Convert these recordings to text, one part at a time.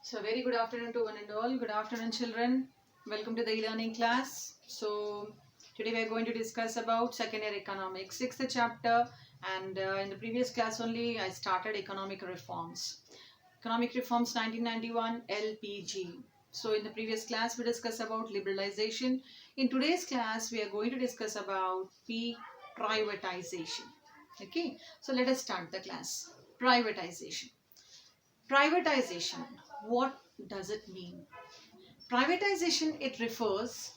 So very good afternoon to one and all. Good afternoon, children. Welcome to the e-learning class. So today we are going to discuss about second year economics, sixth chapter. And in the previous class only, I started economic reforms. Economic reforms 1991 LPG. So in the previous class we discussed about liberalization. In today's class we are going to discuss about privatization. Okay. So let us start the class. Privatization. Privatization, what does it mean? Privatization, it refers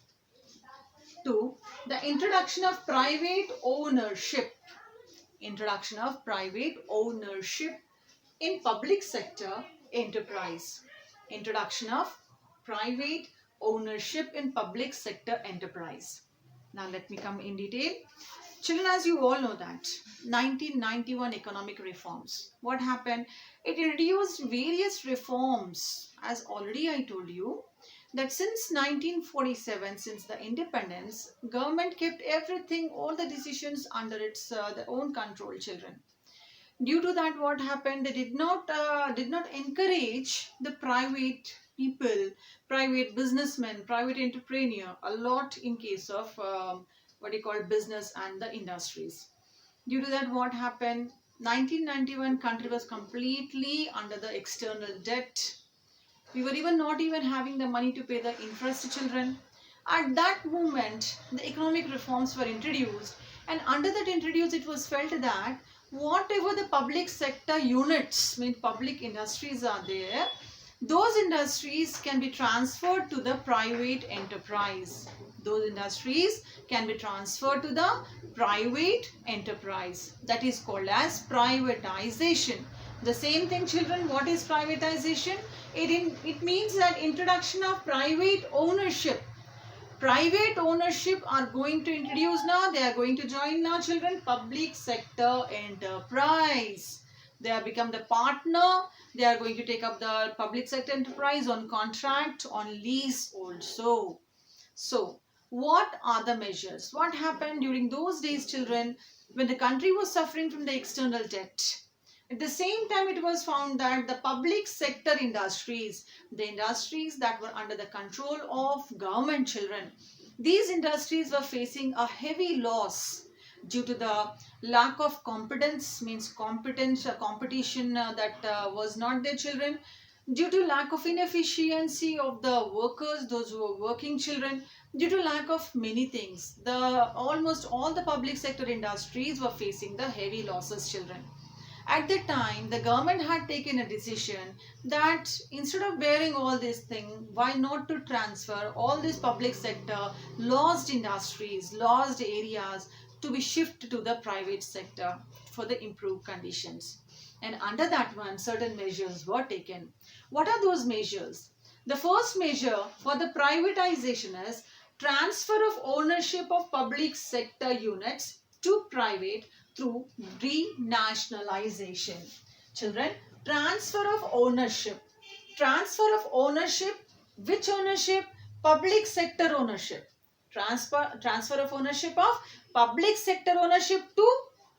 to the introduction of private ownership. Introduction of private ownership in public sector enterprise. Introduction of private ownership in public sector enterprise. Now let me come in detail. Children, as you all know that 1991 economic reforms, what happened? It introduced various reforms, as already I told you, that since 1947, since the independence, government kept everything, all the decisions under its their own control, children. Due to that, what happened? They did not encourage the private people, private businessmen, private entrepreneur a lot in case of what you call business and the industries. Due to that, what happened? 1991 country was completely under the external debt. We were even not even having the money to pay the interest, children. At that moment, the economic reforms were introduced, and under that introduced, it was felt that whatever the public sector units, mean public industries are there, those industries can be transferred to the private enterprise. Those industries can be transferred to the private enterprise. That is called as privatization. The same thing, children, what is privatization? It means that introduction of private ownership. Private ownership are going to introduce now. They are going to join now, children, public sector enterprise. They have become the partner. They are going to take up the public sector enterprise on contract, on lease also. So, what are the measures? What happened during those days, children, when the country was suffering from the external debt? At the same time, it was found that the public sector industries, the industries that were under the control of government, children, these industries were facing a heavy loss due to the lack of competence, means competence, competition that was not there, children, due to lack of inefficiency of the workers, those who were working, children, due to lack of many things. The almost all the public sector industries were facing the heavy losses, children. At the time, the government had taken a decision that instead of bearing all this thing, why not to transfer all this public sector, lost industries, lost areas to be shifted to the private sector for the improved conditions. And under that one, certain measures were taken. What are those measures? The first measure for the privatization is transfer of ownership of public sector units to private through renationalization. Children, transfer of ownership. Transfer of ownership. Which ownership? Public sector ownership. Transfer of ownership of public sector ownership to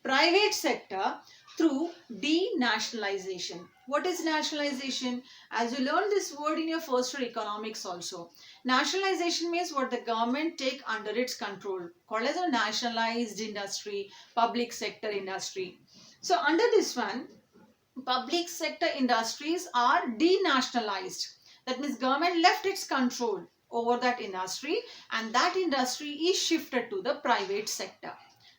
private sector through denationalization. What is nationalization? As you learned this word in your first year economics also. Nationalization means what the government take under its control, called as a nationalized industry, public sector industry. So under this one, public sector industries are denationalized. That means government left its control over that industry, and that industry is shifted to the private sector,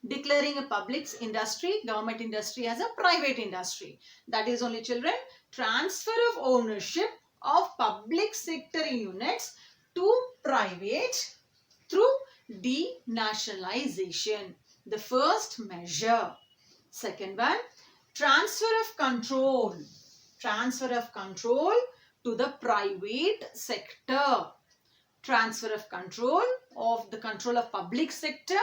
declaring a public industry, government industry as a private industry. That is only, children, transfer of ownership of public sector units to private through denationalization. The first measure. Second one, transfer of control. Transfer of control to the private sector. Transfer of control of public sector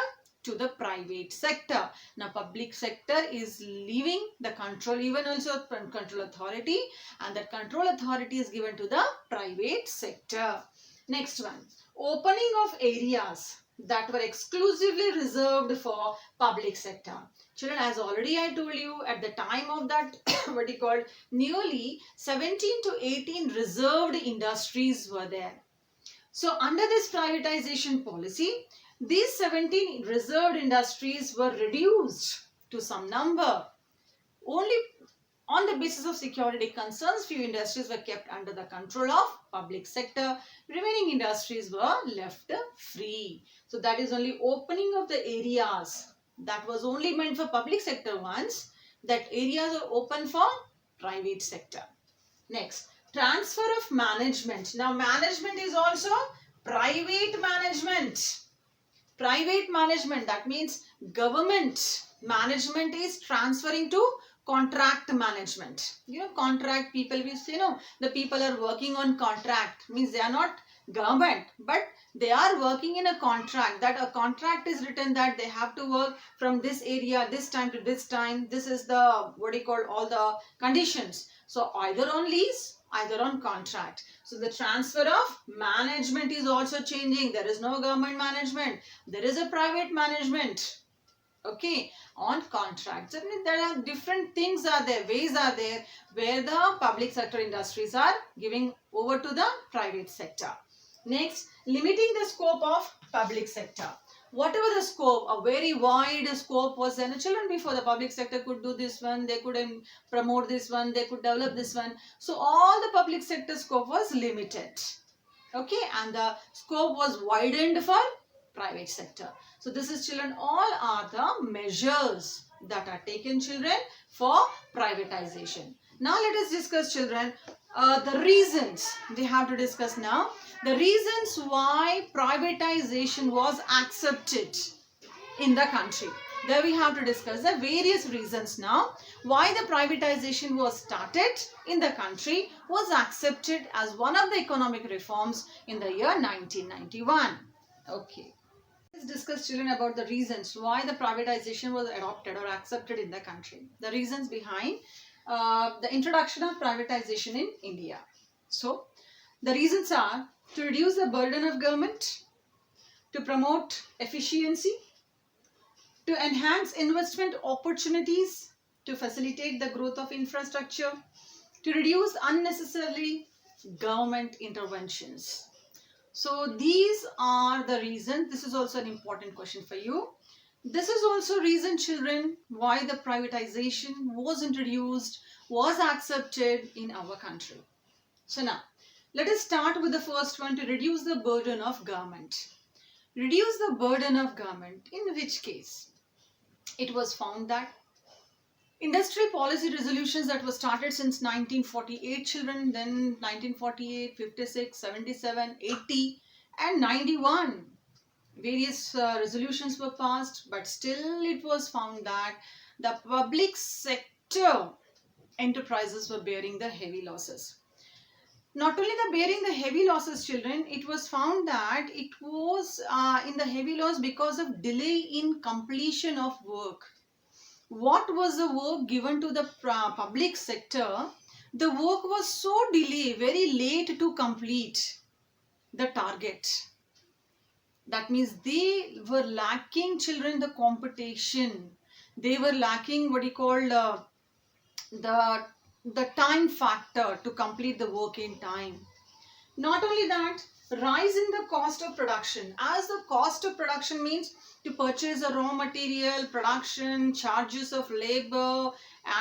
to the private sector. Now public sector is leaving the control, even also control authority, and that control authority is given to the private sector. Next one, opening of areas that were exclusively reserved for public sector. Children, as already I told you, at the time of that, what you called, nearly 17 to 18 reserved industries were there. So under this privatization policy, these 17 reserved industries were reduced to some number. Only on the basis of security concerns, few industries were kept under the control of public sector. Remaining industries were left free. So that is only opening of the areas that was only meant for public sector ones. That areas are open for private sector. Next, transfer of management. Now management is also private management. Private management, that means government management is transferring to contract management. You know, contract people, we say, no, the people are working on contract, means they are not government, but they are working in a contract. That a contract is written that they have to work from this area, this time to this time. This is the, what do you call, all the conditions. So either on lease, either on contract. So the transfer of management is also changing. There is no government management. There is a private management. Okay, on contracts. That means there are different things are there, ways are there where the public sector industries are giving over to the private sector. Next, limiting the scope of public sector. Whatever the scope, a very wide scope was there. The children before, the public sector could do this one, they could promote this one, they could develop this one. So all the public sector scope was limited. Okay, and the scope was widened for private sector. So this is, children, all are the measures that are taken, children, for privatization. Now let us discuss, children, the reasons we have to discuss now. The reasons why privatization was accepted in the country. There we have to discuss the various reasons now why the privatization was started in the country, was accepted as one of the economic reforms in the year 1991. Okay. Let's discuss, children, about the reasons why the privatization was adopted or accepted in the country. The reasons behind the introduction of privatization in India. So, the reasons are to reduce the burden of government, to promote efficiency, to enhance investment opportunities, to facilitate the growth of infrastructure, to reduce unnecessarily government interventions. So these are the reasons. This is also an important question for you. This is also reason, children, why the privatization was introduced, was accepted in our country. So now, let us start with the first one, to reduce the burden of government. Reduce the burden of government, in which case? It was found that industrial policy resolutions that were started since 1948, children, then 1948, 56, 77, 80 and 91. Various resolutions were passed, but still it was found that the public sector enterprises were bearing the heavy losses. Not only the bearing the heavy losses, children, it was found that it was in the heavy loss because of delay in completion of work. What was the work given to the public sector? The work was so delayed, very late to complete the target. That means they were lacking, children, the competition. They were lacking what you call the time factor to complete the work in time. Not only that, rise in the cost of production. As the cost of production means to purchase a raw material, production, charges of labor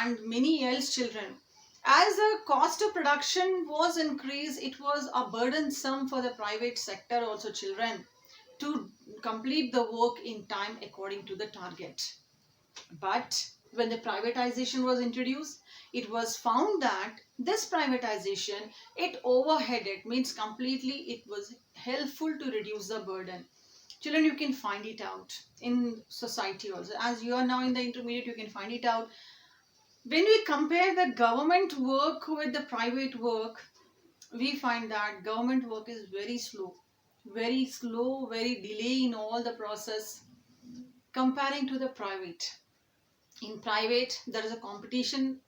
and many else, children. As the cost of production was increased, it was a burdensome for the private sector also, children, to complete the work in time according to the target. But when the privatization was introduced, it was found that this privatization, it overheaded, means completely it was helpful to reduce the burden. Children, you can find it out in society also. As you are now in the intermediate, you can find it out. When we compare the government work with the private work, we find that government work is very slow, very delay in all the process comparing to the private. In private, there is a competition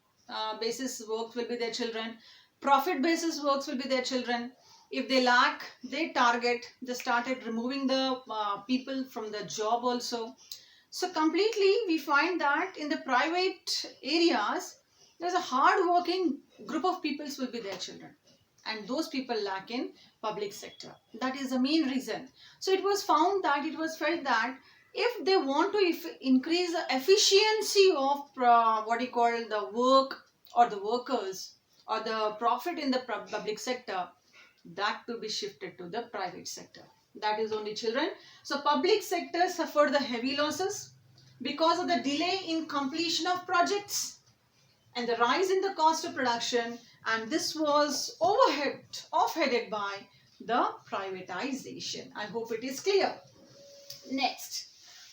basis works will be their children. Profit basis works will be their children. If they lack, they target, they started removing the people from the job also. So completely we find that in the private areas, there's a hard working group of peoples will be their children. And those people lack in public sector. That is the main reason. So it was found that it was felt that if they want to increase the efficiency of what you call the work or the workers or the profit in the public sector, that to be shifted to the private sector. That is only children. So public sector suffered the heavy losses because of the delay in completion of projects and the rise in the cost of production, and this was offheaded by the privatization. I hope it is clear. Next,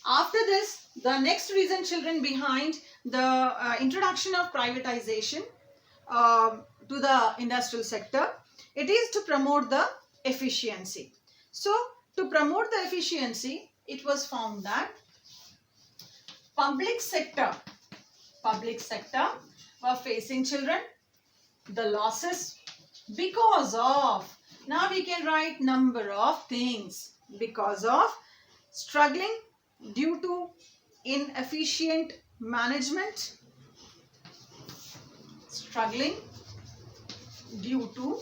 after this, the next reason children behind the introduction of privatization to the industrial sector, it is to promote the efficiency. So to promote the efficiency, it was found that public sector were facing children the losses because of, now we can write number of things, because of struggling due to inefficient management, struggling due to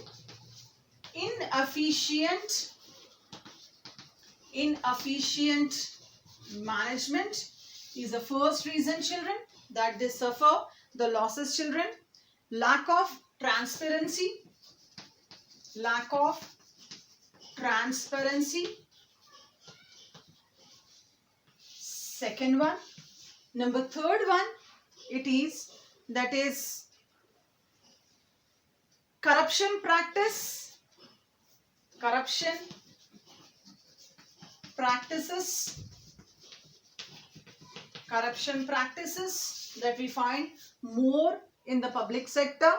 inefficient management is the first reason children that they suffer the losses. Children, lack of transparency, second one. Number third one, it is, that is corruption practices that we find more in the public sector.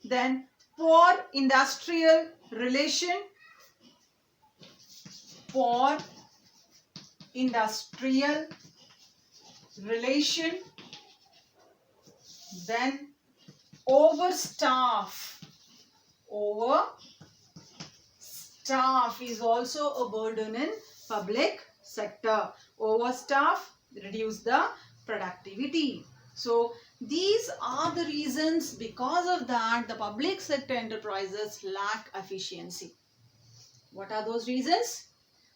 Then poor industrial relation, then overstaff is also a burden in public sector. Overstaff reduce the productivity. So these are the reasons, because of that the public sector enterprises lack efficiency. What are those reasons?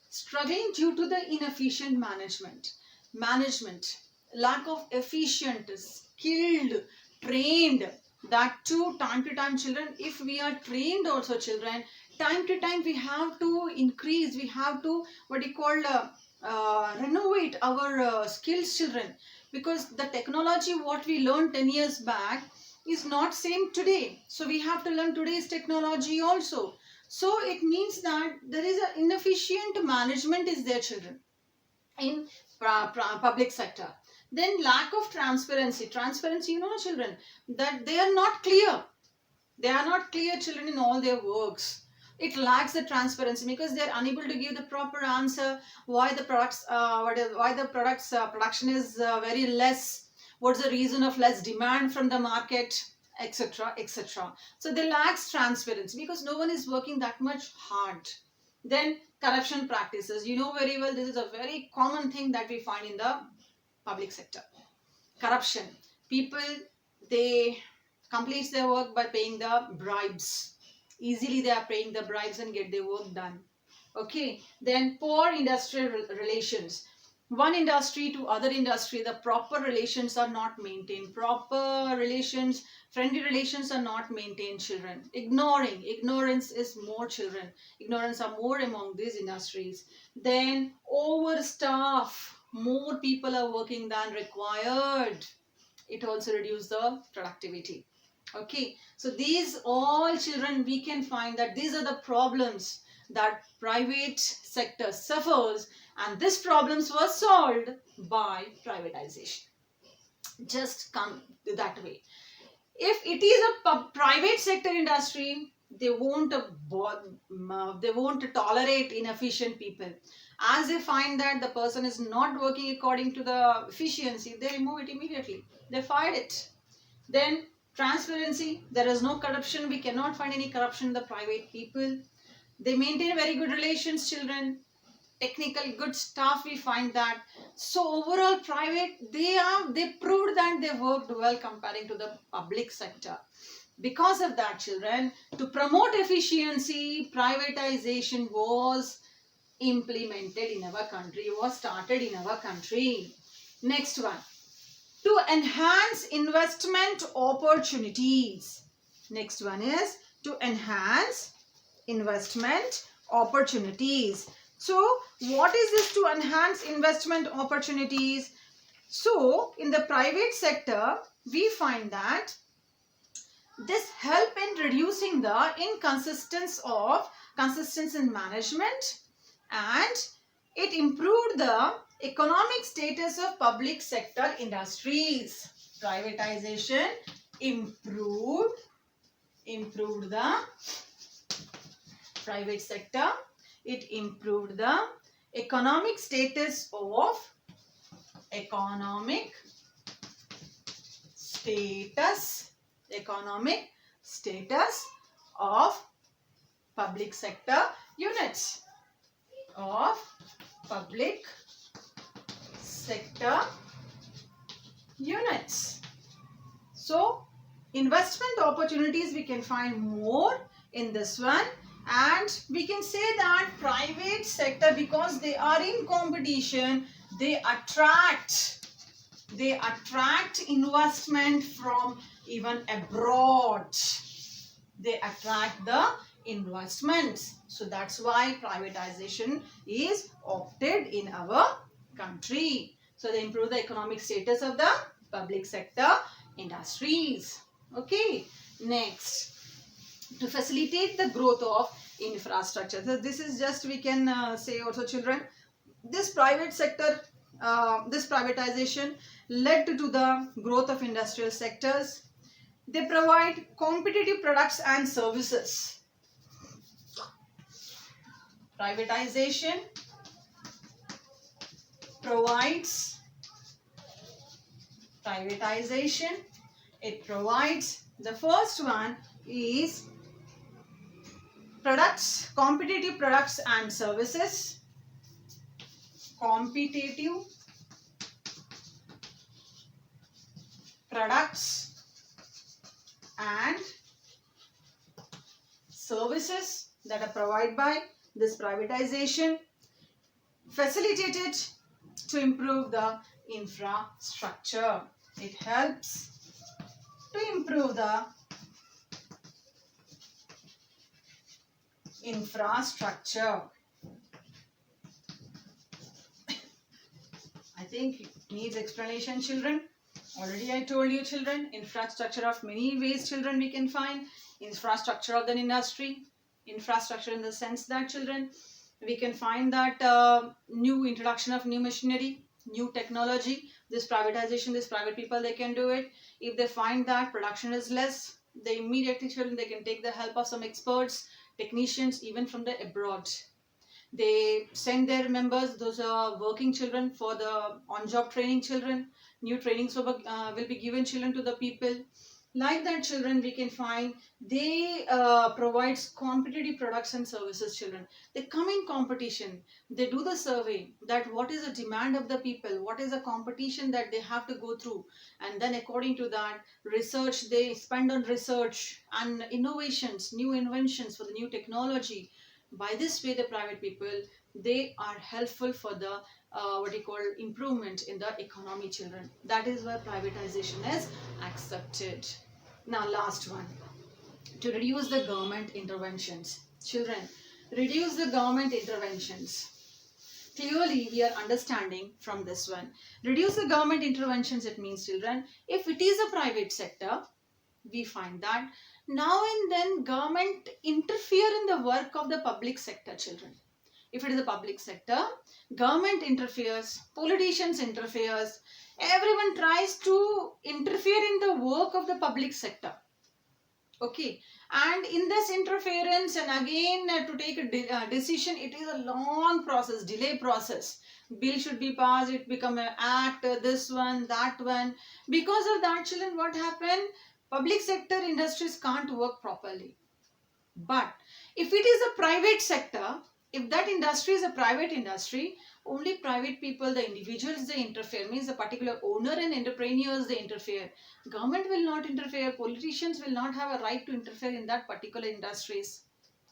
Struggling due to the inefficient management, lack of efficient, skilled, trained, that too time to time children, if we are trained also children, time to time we have to increase, we have to renovate our skills children, because the technology what we learned 10 years back is not same today. So we have to learn today's technology also. So it means that there is an inefficient management is there children in public sector. Then lack of transparency, children, that they are not clear. They are not clear children in all their works. It lacks the transparency because they are unable to give the proper answer why the products production is very less, what's the reason of less demand from the market, etc. So they lacks transparency because no one is working that much hard. Then corruption practices, you know very well, this is a very common thing that we find in the public sector. Corruption, people, they complete their work by paying the bribes. Easily they are paying the bribes and get their work done. Okay, then poor industrial relations. One industry to other industry, the proper relations are not maintained. Friendly relations are not maintained, children. Ignorance is more, children. Ignorance are more among these industries. Then overstaff, more people are working than required. It also reduces the productivity. Okay, so these all children, we can find that these are the problems that private sector suffers, and these problems were solved by privatization. Just come that way. If it is a private sector industry, they won't tolerate inefficient people. As they find that the person is not working according to the efficiency, they remove it immediately. They fire it. Then transparency, there is no corruption. We cannot find any corruption in the private people. They maintain very good relations, children. Technical good staff, we find that. So overall private, they proved that they worked well comparing to the public sector. Because of that, children, to promote efficiency, privatization was implemented in our country, was started in our country. Next one, to enhance investment opportunities. Next one is to enhance investment opportunities. So what is this to enhance investment opportunities? So in the private sector, we find that this help in reducing the consistency in management, and it improved the economic status of public sector industries. Privatization improved the private sector. It improved the economic status of economic status of public sector units, of public sector units. So investment opportunities we can find more in this one, and we can say that private sector, because they are in competition, they attract investment from even abroad. They attract the investments. So that's why privatization is opted in our country. So they improve the economic status of the public sector industries. Okay. Next, to facilitate the growth of infrastructure. So this is just, we can say also, children, this private sector, this privatization led to the growth of industrial sectors. They provide competitive products and services. Privatization provides, it provides, the first one is products, competitive products and services. Competitive products and services that are provided by this privatization, facilitated to improve the infrastructure. It helps to improve the infrastructure. I think it needs explanation, children. Already I told you, children, infrastructure of many ways, children, we can find. Infrastructure of the industry, infrastructure in the sense that, children, we can find that new introduction of new machinery, new technology. This privatization, this private people, they can do it. If they find that production is less, they immediately, children, they can take the help of some experts, technicians, even from the abroad. They send their members, those are working children, for the on-job training, children. New trainings will be given, children, to the people. Like that, children, we can find they provides competitive products and services, children. They come in competition. They do the survey that what is the demand of the people, what is the competition that they have to go through, and then according to that research, they spend on research and innovations, new inventions for the new technology. By this way, the private people, they are helpful for the what you call improvement in the economy, children. That is why privatization is accepted. Now last one, to reduce the government interventions. Children, reduce the government interventions. Clearly we are understanding from this one. Reduce the government interventions, it means, children, if it is a private sector, we find that now and then government interfere in the work of the public sector, children. If it is a public sector, government interferes, politicians interferes, everyone tries to interfere in the work of the public sector. Okay, and in this interference, and again to take a decision, it is a long process, delay process. Bill should be passed, it become an act, this one, that one. Because of that, children, what happened? Public sector industries can't work properly. But If it is a private sector, if that industry is a private industry, only private people, the individuals, they interfere, means the particular owner and entrepreneurs, they interfere. Government will not interfere, politicians will not have a right to interfere in that particular industries.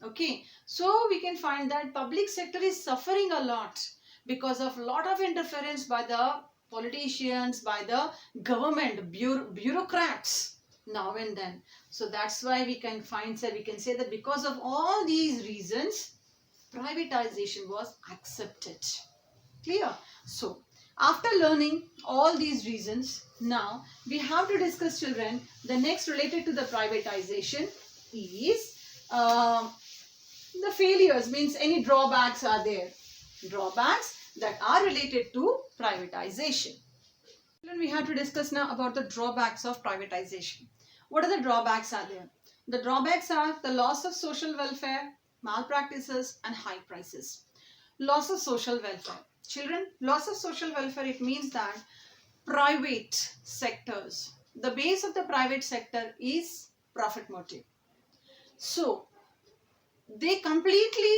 Okay, so we can find that public sector is suffering a lot because of lot of interference by the politicians, by the government, bureaucrats now and then. So that's why we can find, sir, we can say that because of all these reasons, privatization was accepted. Clear? So, after learning all these reasons, now we have to discuss, children, the next related to the privatization is the failures, means any drawbacks are there. Drawbacks that are related to privatization. Children, we have to discuss now about the drawbacks of privatization. What are the drawbacks are there? The drawbacks are the loss of social welfare, malpractices and high prices. Loss of social welfare. Children, loss of social welfare, it means that private sectors, the base of the private sector is profit motive. So, they completely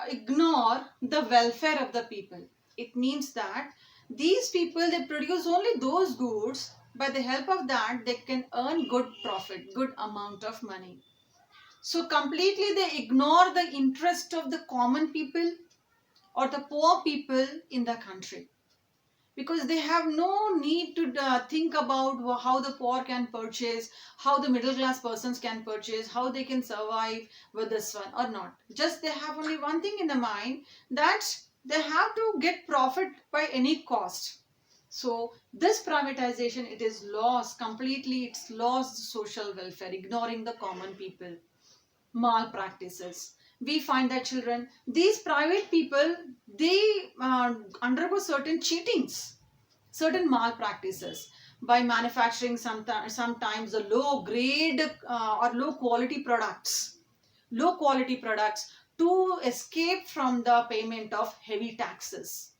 ignore the welfare of the people. It means that these people, they produce only those goods, by the help of that they can earn good profit, good amount of money. So completely they ignore the interest of the common people or the poor people in the country, because they have no need to think about how the poor can purchase, how the middle class persons can purchase, how they can survive with this one or not. Just they have only one thing in the mind, that they have to get profit by any cost. So this privatization, it is lost completely, it's lost social welfare, ignoring the common people. Malpractices, we find that, children, these private people, they undergo certain cheatings, certain malpractices by manufacturing sometimes the low grade or low quality products, to escape from the payment of heavy taxes.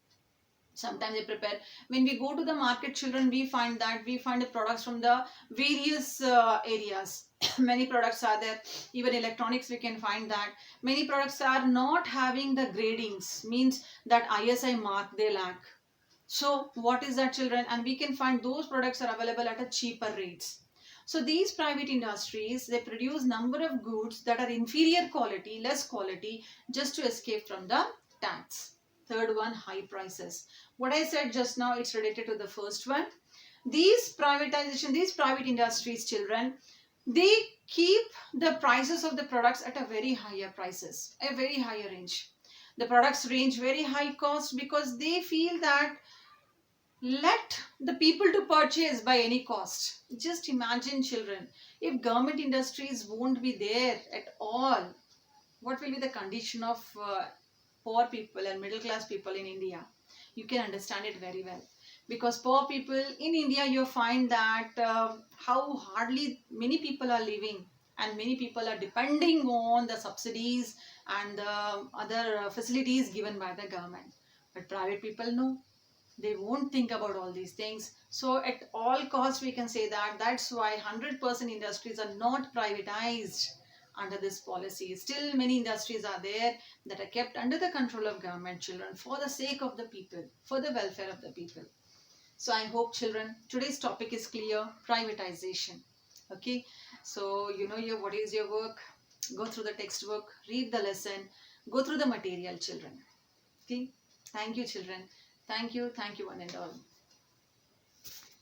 Sometimes they prepare, when we go to the market, children, we find the products from the various areas. Many products are there, even electronics, we can find that many products are not having the gradings, means that ISI mark they lack. So what is that, children? And we can find those products are available at a cheaper rates. So these private industries, they produce number of goods that are inferior quality, less quality, just to escape from the tax. Third one, high prices. What I said just now, it's related to the first one. These privatization, these private industries, children, they keep the prices of the products at a very higher prices, a very higher range. The products range very high cost because they feel that let the people to purchase by any cost. Just imagine, children, if government industries won't be there at all, what will be the condition of poor people and middle class people in India? You can understand it very well. Because poor people in India, you find that how hardly many people are living, and many people are depending on the subsidies and the other facilities given by the government. But private people, no, they won't think about all these things. So at all costs, we can say that that's why 100% industries are not privatized under this policy. Still many industries are there that are kept under the control of government, children, for the sake of the people, for the welfare of the people. So I hope, children, today's topic is clear, privatization. Okay, so you know what is your work. Go through the textbook, read the lesson, go through the material, children. Okay, thank you, children. Thank you one and all.